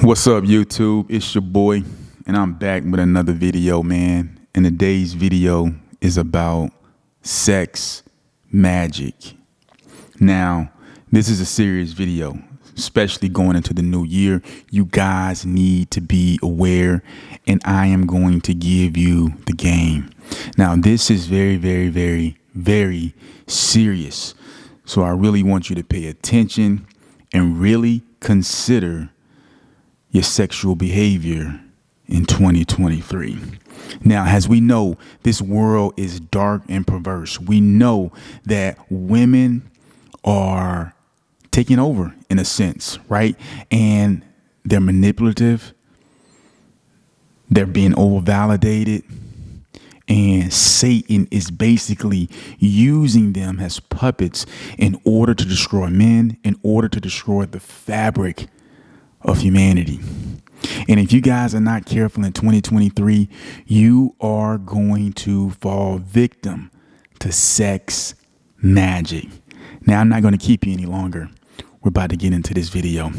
What's up, YouTube? It's your boy, and I'm back with another video, man. And today's video is about sex magic. Now, this is a serious video, especially going into the new year. You guys need to be aware, and I am going to give you the game. Now, this is very, very, very, very serious. So I really want you to pay attention and really consider your sexual behavior in 2023. Now, as we know, this world is dark and perverse. We know that women are taking over in a sense, right? And they're manipulative. They're being over-validated. And Satan is basically using them as puppets in order to destroy men, in order to destroy the fabric of humanity. And if you guys are not careful in 2023, you are going to fall victim to sex magic. Now, I'm not going to keep you any longer. We're about to get into this video.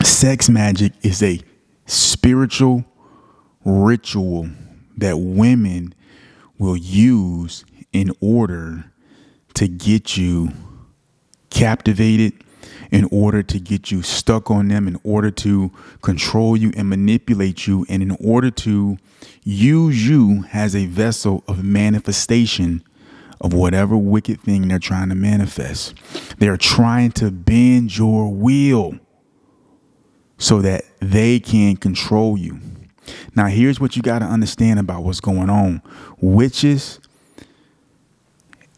Sex magic is a spiritual ritual that women will use in order to get you captivated, in order to get you stuck on them, in order to control you and manipulate you, and in order to use you as a vessel of manifestation of whatever wicked thing they're trying to manifest. They're trying to bend your will so that they can control you. Now, here's what you got to understand about what's going on. Witches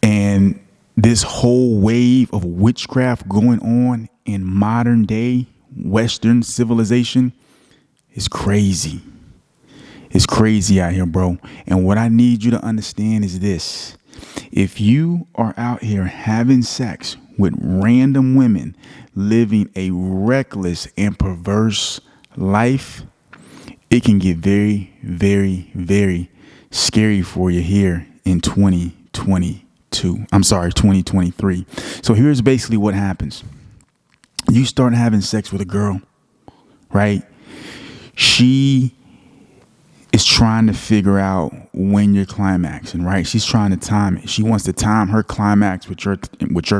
and this whole wave of witchcraft going on in modern day Western civilization is crazy. It's crazy out here, bro. And what I need you to understand is this. If you are out here having sex with random women living a reckless and perverse life, it can get very, very, very scary for you here in 2023. So here's basically what happens. You start having sex with a girl, right? She is trying to figure out when you're climaxing, right? She's trying to time it. She wants to time her climax with your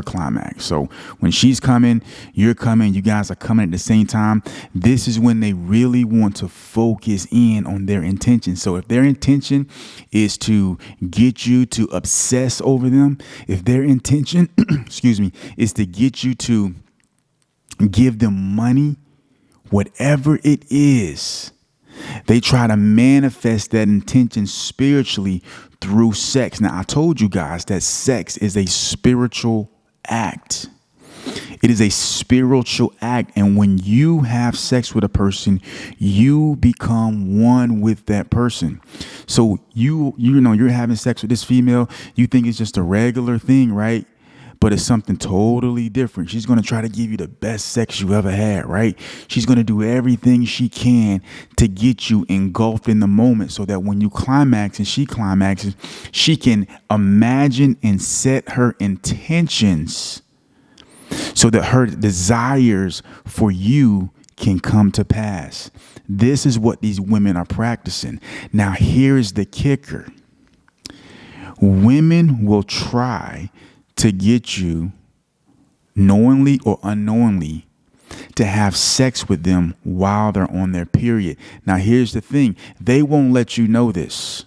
climax. So when she's coming, you're coming, you guys are coming at the same time. This is when they really want to focus in on their intention. So if their intention is to get you to obsess over them, if their intention, is to get you to give them money, whatever it is, they try to manifest that intention spiritually through sex. Now, I told you guys that sex is a spiritual act. It is a spiritual act. And when you have sex with a person, you become one with that person. So you're having sex with this female. You think it's just a regular thing, right? But it's something totally different. She's going to try to give you the best sex you ever had, right? She's going to do everything she can to get you engulfed in the moment so that when you climax and she climaxes, she can imagine and set her intentions so that her desires for you can come to pass. This is what these women are practicing. Now, here's the kicker. Women will try to get you, knowingly or unknowingly, to have sex with them while they're on their period. Now, here's the thing. They won't let you know this.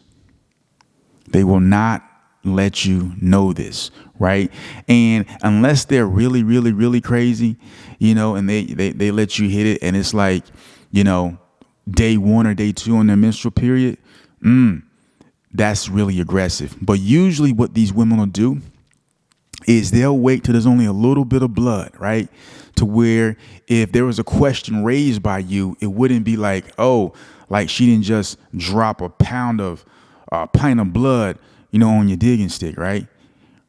They will not let you know this, right? And unless they're really, really, really crazy, and they let you hit it, and it's like, day 1 or day 2 on their menstrual period, that's really aggressive. But usually what these women will do is they'll wait till there's only a little bit of blood, right? To where if there was a question raised by you, it wouldn't be like, oh, like she didn't just drop a pint of blood, on your digging stick, right?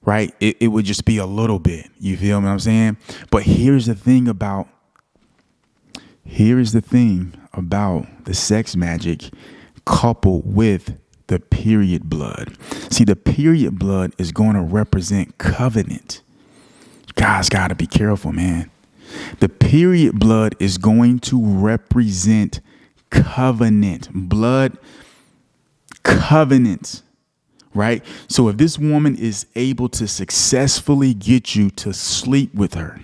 Right? It would just be a little bit. You feel what I'm saying? But here's the thing about the sex magic coupled with the period blood. See, the period blood is going to represent covenant. Guys got to be careful, man. The period blood is going to represent covenant, blood covenant, right? So if this woman is able to successfully get you to sleep with her,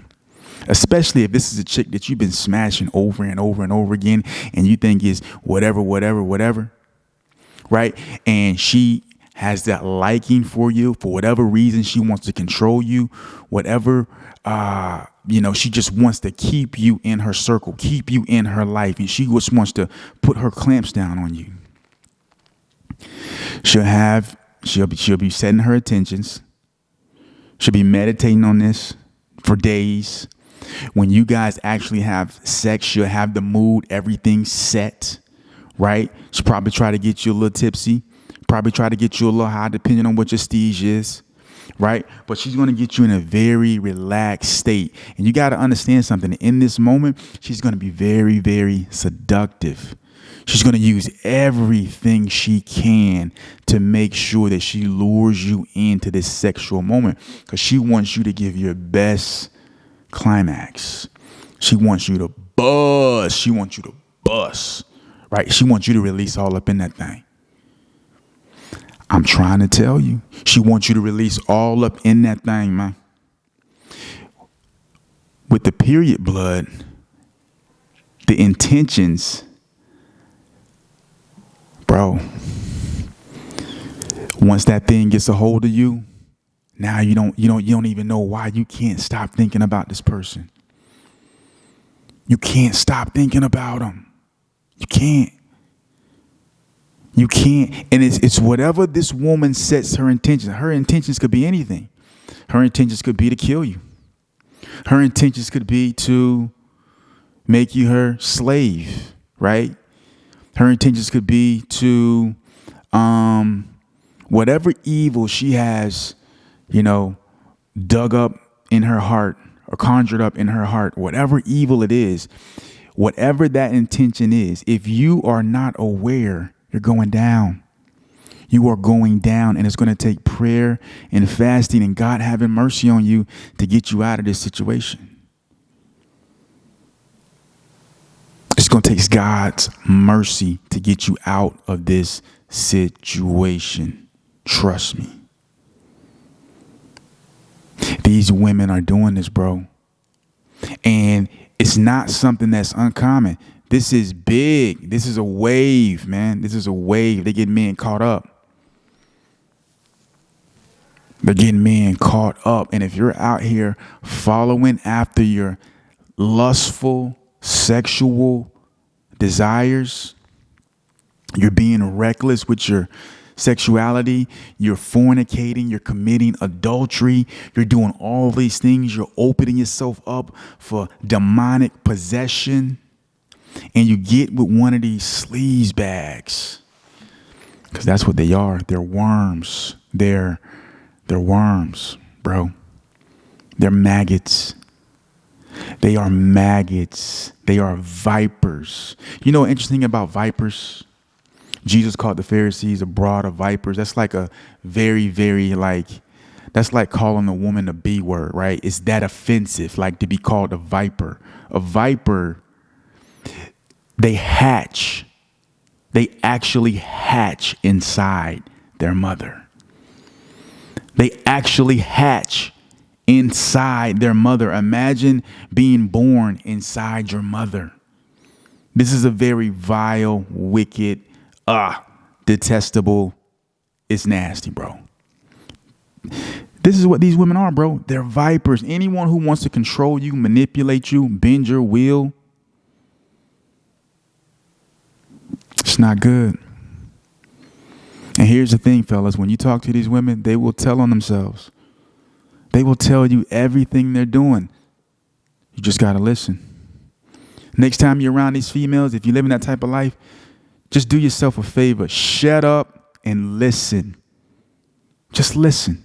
especially if this is a chick that you've been smashing over and over and over again, and you think is whatever, right? And she has that liking for you for whatever reason. She wants to control you, whatever, she just wants to keep you in her circle, keep you in her life. And she just wants to put her clamps down on you. She'll be setting her intentions. She'll be meditating on this for days. When you guys actually have sex, she'll have the mood, everything set, right? She'll probably try to get you a little tipsy, probably try to get you a little high, depending on what your stage is, right? But she's going to get you in a very relaxed state. And you got to understand something. In this moment, she's going to be very, very seductive. She's going to use everything she can to make sure that she lures you into this sexual moment, because she wants you to give your best climax. She wants you to buzz. She wants you to bust, right? She wants you to release all up in that thing. I'm trying to tell you, she wants you to release all up in that thing, man. With the period blood, the intentions, bro, once that thing gets a hold of you, now you don't even know why you can't stop thinking about this person. You can't stop thinking about them. You can't. And it's whatever this woman sets her intentions. Her intentions could be anything. Her intentions could be to kill you. Her intentions could be to make you her slave, right? Her intentions could be to whatever evil she has, dug up in her heart or conjured up in her heart, whatever evil it is, whatever that intention is, if you are not aware, you're going down. You are going down, and it's going to take prayer and fasting and God having mercy on you to get you out of this situation. It's going to take God's mercy to get you out of this situation. Trust me. These women are doing this, bro. And it's not something that's uncommon. This is big. This is a wave, man. This is a wave. They get men caught up. They're getting men caught up. And if you're out here following after your lustful, sexual desires, you're being reckless with your sexuality, you're fornicating, you're committing adultery, you're doing all these things, you're opening yourself up for demonic possession, and you get with one of these sleaze bags, because that's what they are. They're worms. They're worms, bro. They're maggots. They are maggots. They are vipers. You know, interesting about vipers? Jesus called the Pharisees a brood of vipers. That's like a very, very that's like calling a woman a B word, right? It's that offensive, like to be called a viper. A viper, they hatch. They actually hatch inside their mother. They actually hatch inside their mother. Imagine being born inside your mother. This is a very vile, wicked, detestable. It's nasty, bro. This is what these women are, bro. They're vipers. Anyone who wants to control you, manipulate you, bend your will, it's not good. And here's the thing, fellas. When you talk to these women, they will tell on themselves. They will tell you everything they're doing. You just got to listen. Next time you're around these females, if you live in that type of life, just do yourself a favor. Shut up and listen. Just listen.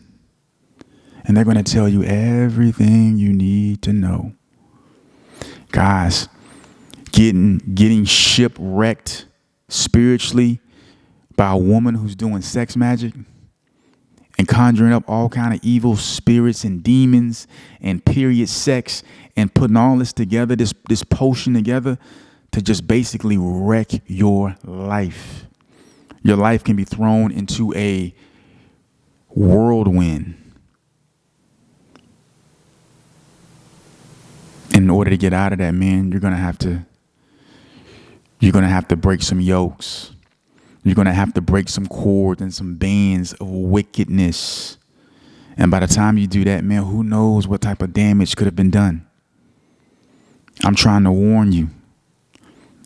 And they're going to tell you everything you need to know. Guys, getting shipwrecked spiritually by a woman who's doing sex magic, and conjuring up all kind of evil spirits and demons and period sex and putting all this together, this potion together to just basically wreck your life. Your life can be thrown into a whirlwind. In order to get out of that, man, you're gonna have to break some yokes. You're gonna have to break some cords and some bands of wickedness. And by the time you do that, man, who knows what type of damage could have been done. I'm trying to warn you.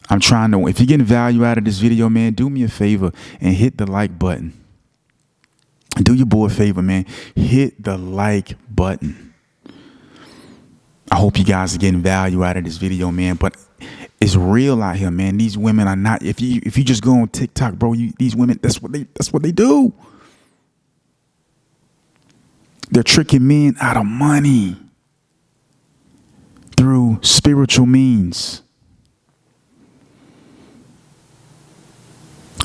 If you're getting value out of this video, man, do me a favor and hit the like button. Do your boy a favor, man. Hit the like button. I hope you guys are getting value out of this video, man. But it's real out here, man. These women are not. If you just go on TikTok, bro, these women, that's what they do. They're tricking men out of money through spiritual means.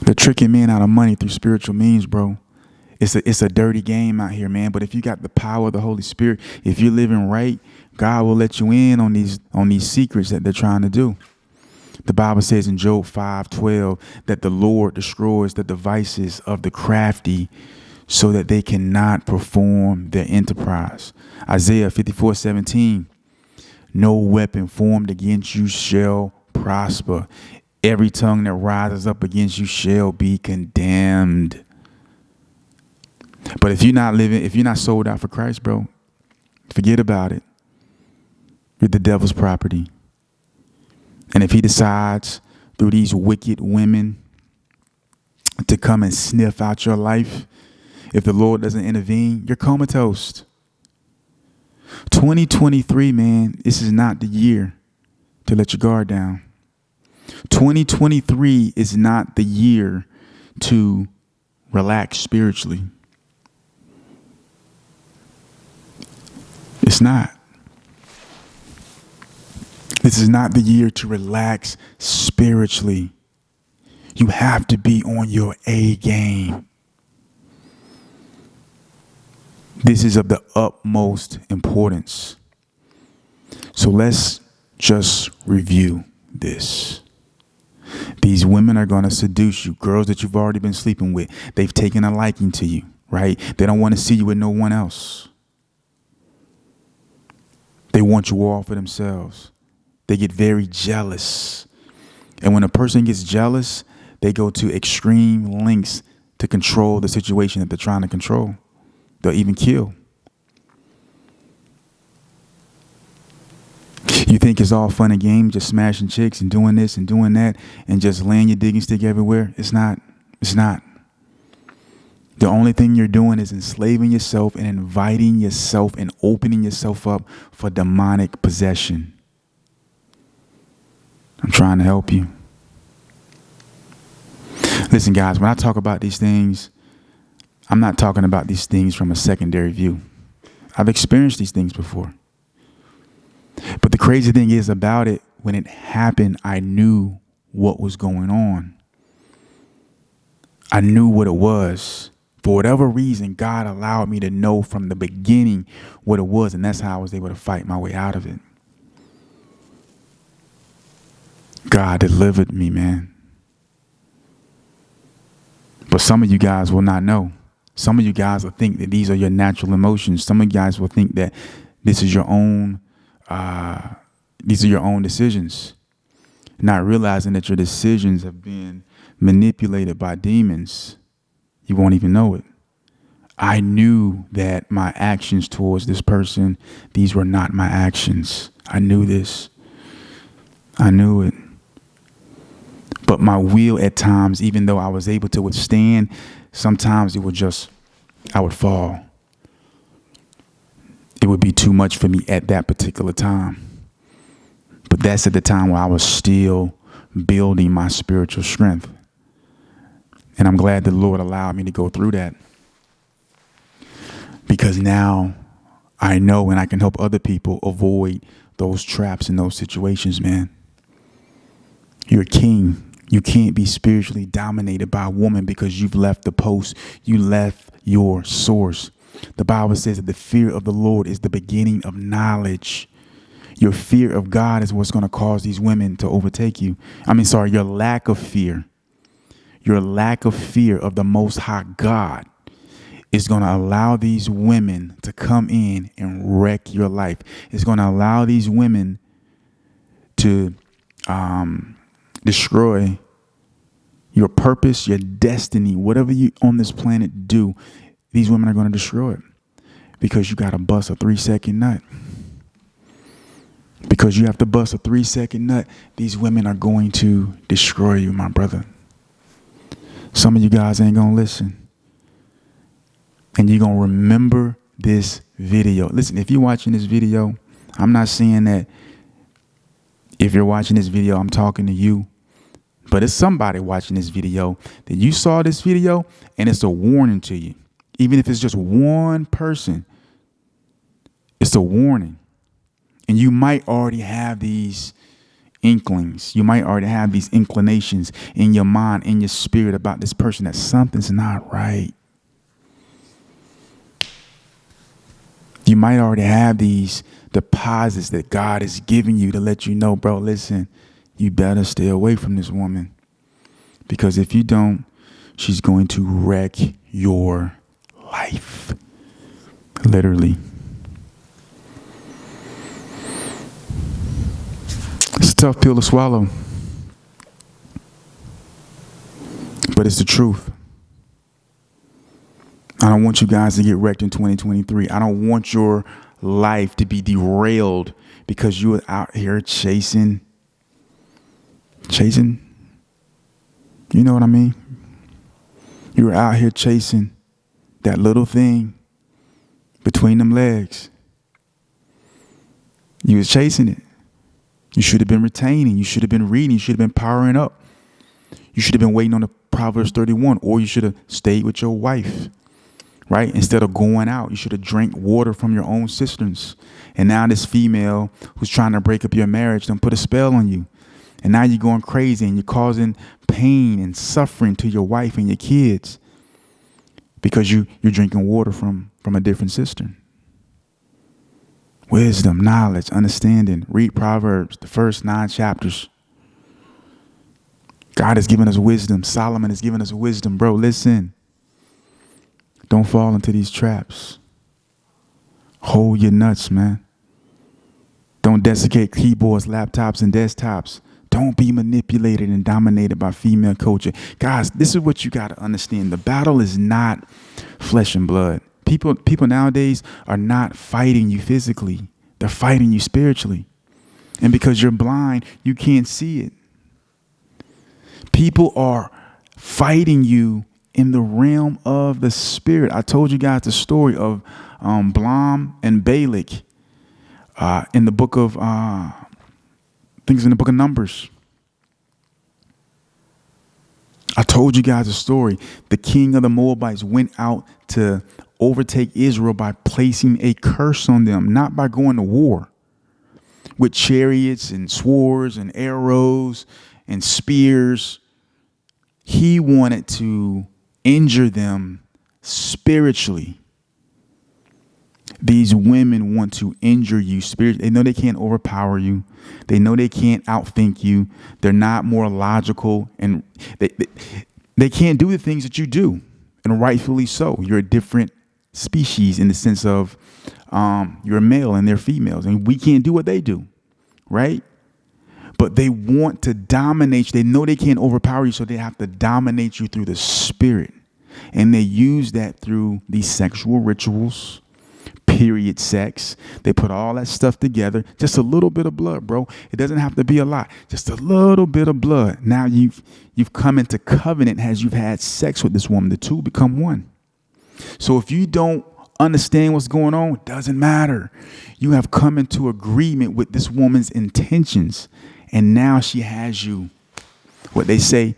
They're tricking men out of money through spiritual means, bro. It's a dirty game out here, man. But if you got the power of the Holy Spirit, if you're living right, God will let you in on these secrets that they're trying to do. The Bible says in Job 5:12 that the Lord destroys the devices of the crafty so that they cannot perform their enterprise. Isaiah 54:17, no weapon formed against you shall prosper. Every tongue that rises up against you shall be condemned. But if you're not sold out for Christ, bro, forget about it. You're the devil's property. And if he decides through these wicked women to come and sniff out your life, if the Lord doesn't intervene, you're comatose. 2023, man, this is not the year to let your guard down. 2023 is not the year to relax spiritually. It's not. This is not the year to relax spiritually. You have to be on your A game. This is of the utmost importance. So let's just review this. These women are going to seduce you, girls that you've already been sleeping with. They've taken a liking to you, right? They don't want to see you with no one else. They want you all for themselves. They get very jealous. And when a person gets jealous, they go to extreme lengths to control the situation that they're trying to control. They'll even kill. You think it's all fun and games, just smashing chicks and doing this and doing that and just laying your digging stick everywhere? It's not. It's not. The only thing you're doing is enslaving yourself and inviting yourself and opening yourself up for demonic possession. I'm trying to help you. Listen, guys, when I talk about these things, I'm not talking about these things from a secondary view. I've experienced these things before. But the crazy thing is about it, when it happened, I knew what was going on. I knew what it was. For whatever reason, God allowed me to know from the beginning what it was, and that's how I was able to fight my way out of it. God delivered me, man. But some of you guys will not know. Some of you guys will think that these are your natural emotions. Some of you guys will think that this is your own, these are your own decisions. Not realizing that your decisions have been manipulated by demons. You won't even know it. I knew that my actions towards this person, these were not my actions. I knew this. I knew it. But my will at times, even though I was able to withstand, sometimes it would just, I would fall. It would be too much for me at that particular time. But that's at the time where I was still building my spiritual strength. And I'm glad the Lord allowed me to go through that. Because now I know and I can help other people avoid those traps and those situations, man. You're a king. You can't be spiritually dominated by a woman because you've left the post. You left your source. The Bible says that the fear of the Lord is the beginning of knowledge. Your fear of God is what's going to cause these women to overtake you. Your lack of fear. Your lack of fear of the Most High God is going to allow these women to come in and wreck your life. It's going to allow these women to destroy your purpose, your destiny, whatever you on this planet do. These women are going to destroy it because you got to bust a 3-second nut. Because you have to bust a 3-second nut, these women are going to destroy you, my brother. Some of you guys ain't going to listen. And you're going to remember this video. Listen, if you're watching this video, I'm not saying that if you're watching this video, I'm talking to you. But it's somebody watching this video that you saw this video and it's a warning to you. Even if it's just one person, it's a warning. And you might already have these inklings. You might already have these inclinations in your mind, in your spirit about this person, that something's not right. You might already have these deposits that God is giving you to let you know, bro, listen, you better stay away from this woman. Because if you don't, she's going to wreck your life. Literally. It's a tough pill to swallow. But it's the truth. I don't want you guys to get wrecked in 2023. I don't want your life to be derailed because you are out here chasing. You know what I mean? You were out here chasing that little thing between them legs. You was chasing it. You should have been retaining. You should have been reading. You should have been powering up. You should have been waiting on the Proverbs 31, or you should have stayed with your wife, right? Instead of going out, you should have drank water from your own cisterns. And now this female who's trying to break up your marriage done put a spell on you. And now you're going crazy and you're causing pain and suffering to your wife and your kids because you're drinking water from a different cistern. Wisdom, knowledge, understanding. Read Proverbs, the first 9 chapters. God has given us wisdom. Solomon has given us wisdom. Bro, listen. Don't fall into these traps. Hold your nuts, man. Don't desiccate keyboards, laptops, and desktops. Don't be manipulated and dominated by female culture. Guys, this is what you got to understand. The battle is not flesh and blood. People nowadays are not fighting you physically. They're fighting you spiritually. And because you're blind, you can't see it. People are fighting you in the realm of the spirit. I told you guys the story of Balaam and Balak in the book of, I think it's in the book of Numbers. I told you guys a story. The king of the Moabites went out to overtake Israel by placing a curse on them, not by going to war with chariots and swords and arrows and spears. He wanted to injure them spiritually. These women want to injure you spiritually. They know they can't overpower you. They know they can't outthink you. They're not more logical, and they can't do the things that you do, and rightfully so. You're a different species in the sense of you're a male and they're females, and we can't do what they do, right? But they want to dominate you. They know they can't overpower you, so they have to dominate you through the spirit. And they use that through these sexual rituals, period sex. They put all that stuff together. Just a little bit of blood, bro. It doesn't have to be a lot. Just a little bit of blood. Now you've come into covenant as you've had sex with this woman. The two become one. So if you don't understand what's going on, it doesn't matter. You have come into agreement with this woman's intentions. And now she has you, what they say,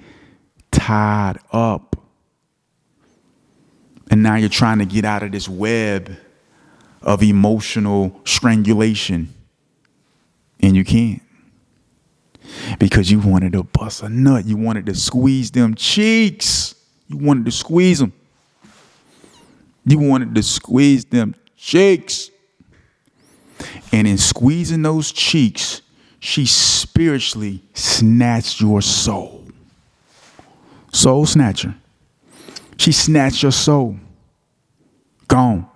tied up. And now you're trying to get out of this web of emotional strangulation. And you can't. because you wanted to bust a nut. You wanted to squeeze them cheeks. You wanted to squeeze them. You wanted to squeeze them cheeks. And in squeezing those cheeks, she spiritually snatched your soul. Soul snatcher. She snatched your soul. Gone.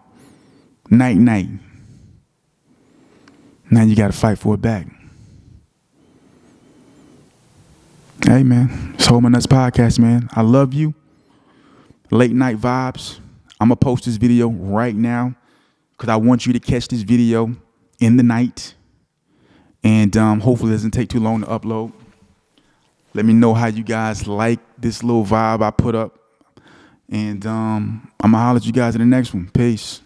Night, night. Now you got to fight for it back. Hey, man. It's Hold My Nuts Podcast, man. I love you. Late night vibes. I'm going to post this video right now because I want you to catch this video in the night. And hopefully it doesn't take too long to upload. Let me know how you guys like this little vibe I put up. And I'm going to holler at you guys in the next one. Peace.